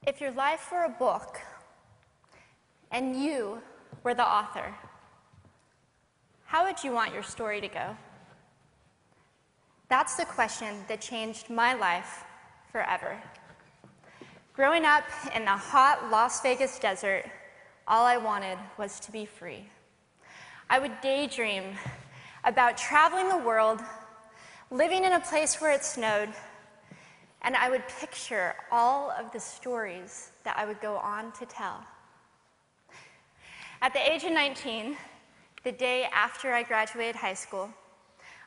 If your life were a book and you were the author, how would you want your story to go? That's the question that changed my life forever. Growing up in the hot Las Vegas desert, all I wanted was to be free. I would daydream about traveling the world, living in a place where it snowed, and I would picture all of the stories that I would go on to tell. At the age of 19, the day after I graduated high school,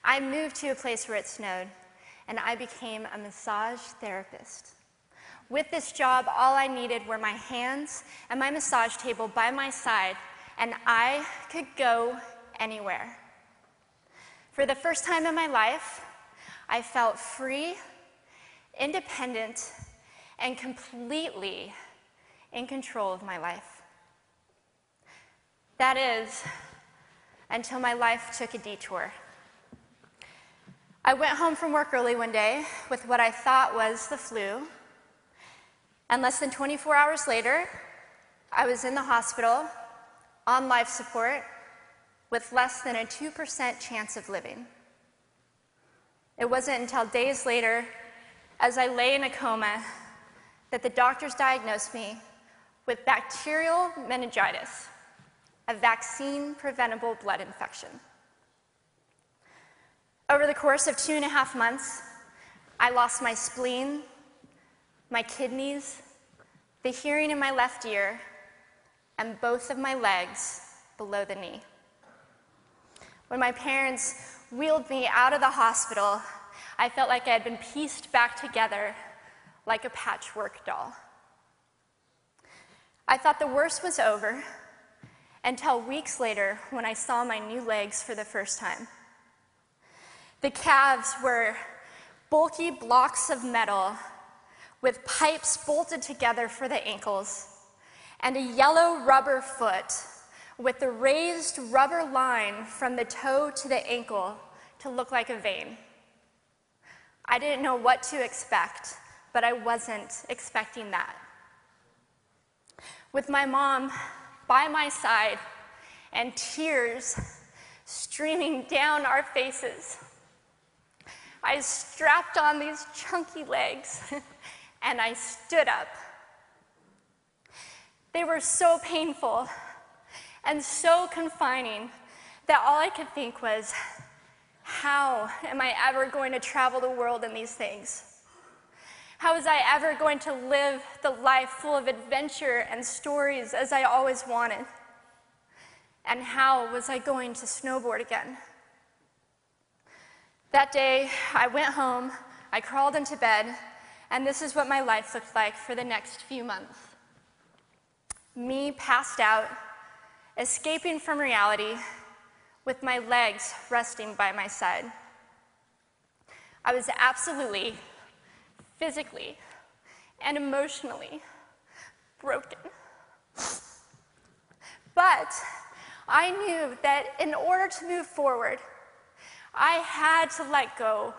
I moved to a place where it snowed, and I became a massage therapist. With this job, all I needed were my hands and my massage table by my side, and I could go anywhere. For the first time in my life, I felt free, independent, and completely in control of my life. That is, until my life took a detour. I went home from work early one day with what I thought was the flu, and less than 24 hours later, I was in the hospital on life support with less than a 2% chance of living. It wasn't until days later, as I lay in a coma, that the doctors diagnosed me with bacterial meningitis, a vaccine-preventable blood infection. Over the course of 2.5 months, I lost my spleen, my kidneys, the hearing in my left ear, and both of my legs below the knee. When my parents wheeled me out of the hospital, I felt like I had been pieced back together like a patchwork doll. I thought the worst was over until weeks later when I saw my new legs for the first time. The calves were bulky blocks of metal with pipes bolted together for the ankles, and a yellow rubber foot with the raised rubber line from the toe to the ankle to look like a vein. I didn't know what to expect, but I wasn't expecting that. With my mom by my side and tears streaming down our faces, I strapped on these chunky legs and I stood up. They were so painful and so confining that all I could think was, how am I ever going to travel the world in these things? How was I ever going to live the life full of adventure and stories as I always wanted? And how was I going to snowboard again? That day, I went home, I crawled into bed, and this is what my life looked like for the next few months. Me passed out, escaping from reality, with my legs resting by my side. I was absolutely, physically, and emotionally broken. But I knew that in order to move forward, I had to let go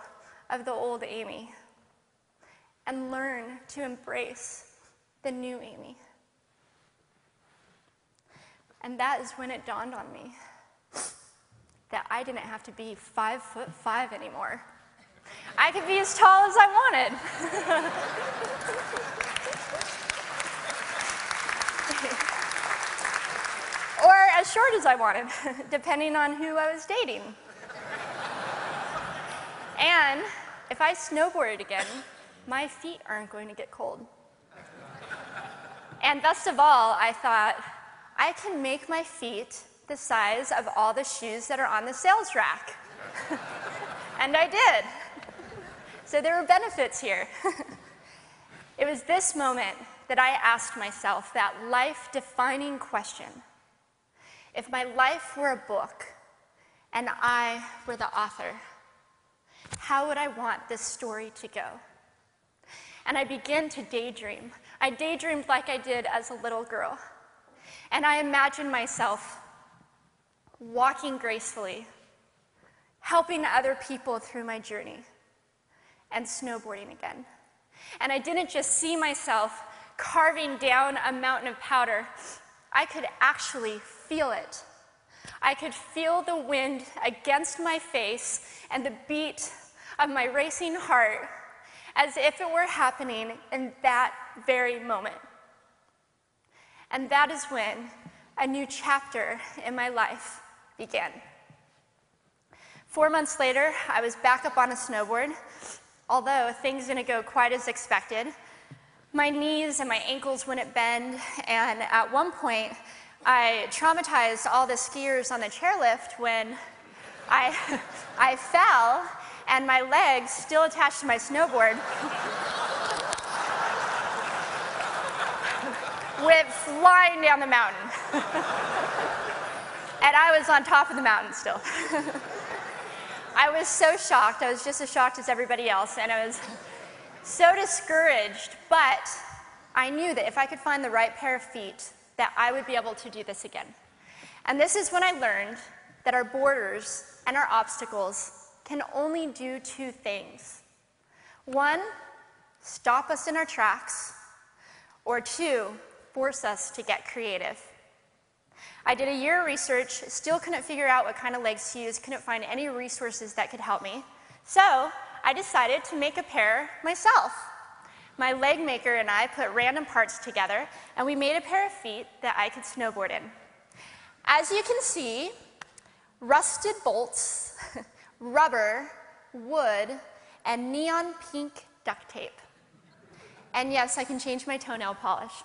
of the old Amy and learn to embrace the new Amy. And that is when it dawned on me that I didn't have to be 5'5" anymore. I could be as tall as I wanted. Or as short as I wanted, depending on who I was dating. And if I snowboarded again, my feet aren't going to get cold. And best of all, I thought, I can make my feet the size of all the shoes that are on the sales rack. And I did. So there were benefits here. It was this moment that I asked myself that life-defining question. If my life were a book and I were the author, how would I want this story to go? And I began to daydream. I daydreamed like I did as a little girl. And I imagined myself walking gracefully, helping other people through my journey, and snowboarding again. And I didn't just see myself carving down a mountain of powder, I could actually feel it. I could feel the wind against my face and the beat of my racing heart as if it were happening in that very moment. And that is when a new chapter in my life began. 4 months later, I was back up on a snowboard, although things didn't go quite as expected. My knees and my ankles wouldn't bend, and at one point, I traumatized all the skiers on the chairlift when I fell, and my legs, still attached to my snowboard, went flying down the mountain. And I was on top of the mountain still. I was so shocked. I was just as shocked as everybody else, and I was so discouraged, but I knew that if I could find the right pair of feet, that I would be able to do this again. And this is when I learned that our borders and our obstacles can only do two things. One, stop us in our tracks, or two, force us to get creative. I did a year of research, still couldn't figure out what kind of legs to use, couldn't find any resources that could help me. So I decided to make a pair myself. My leg maker and I put random parts together, and we made a pair of feet that I could snowboard in. As you can see, rusted bolts, rubber, wood, and neon pink duct tape. And yes, I can change my toenail polish.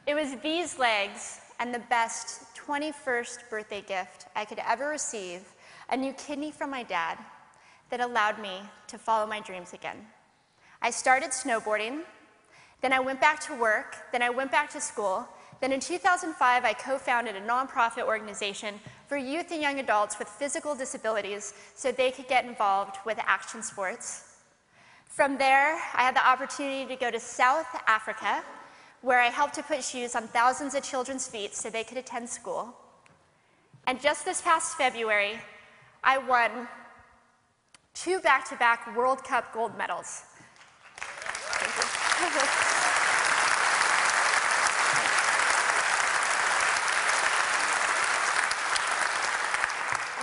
It was these legs and the best 21st birthday gift I could ever receive, a new kidney from my dad, that allowed me to follow my dreams again. I started snowboarding, then I went back to work, then I went back to school. Then in 2005, I co-founded a nonprofit organization for youth and young adults with physical disabilities so they could get involved with action sports. From there, I had the opportunity to go to South Africa, where I helped to put shoes on thousands of children's feet so they could attend school. And just this past February, I won 2 back-to-back World Cup gold medals. Thank you.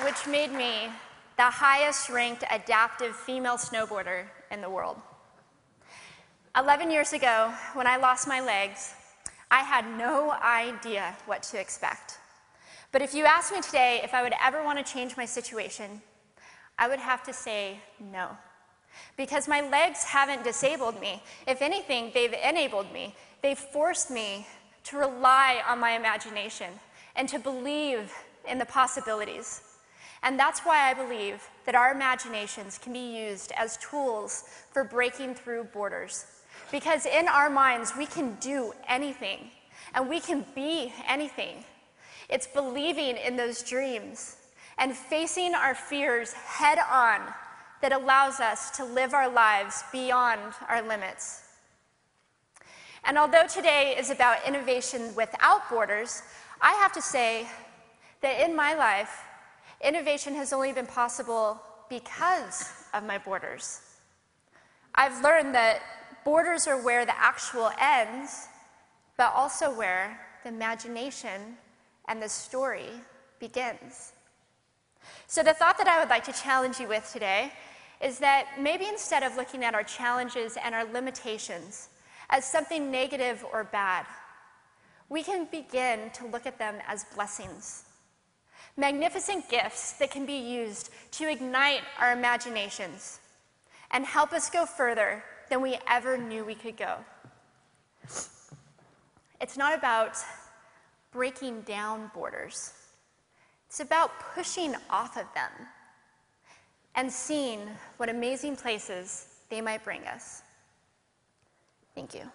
Which made me the highest-ranked adaptive female snowboarder in the world. 11 years ago, when I lost my legs, I had no idea what to expect. But if you asked me today if I would ever want to change my situation, I would have to say no. Because my legs haven't disabled me. If anything, they've enabled me. They've forced me to rely on my imagination and to believe in the possibilities. And that's why I believe that our imaginations can be used as tools for breaking through borders. Because in our minds, we can do anything, and we can be anything. It's believing in those dreams and facing our fears head on that allows us to live our lives beyond our limits. And although today is about innovation without borders, I have to say that in my life, innovation has only been possible because of my borders. I've learned that borders are where the actual ends, but also where the imagination and the story begins. So the thought that I would like to challenge you with today is that maybe instead of looking at our challenges and our limitations as something negative or bad, we can begin to look at them as blessings. Magnificent gifts that can be used to ignite our imaginations and help us go further than we ever knew we could go. It's not about breaking down borders. It's about pushing off of them and seeing what amazing places they might bring us. Thank you.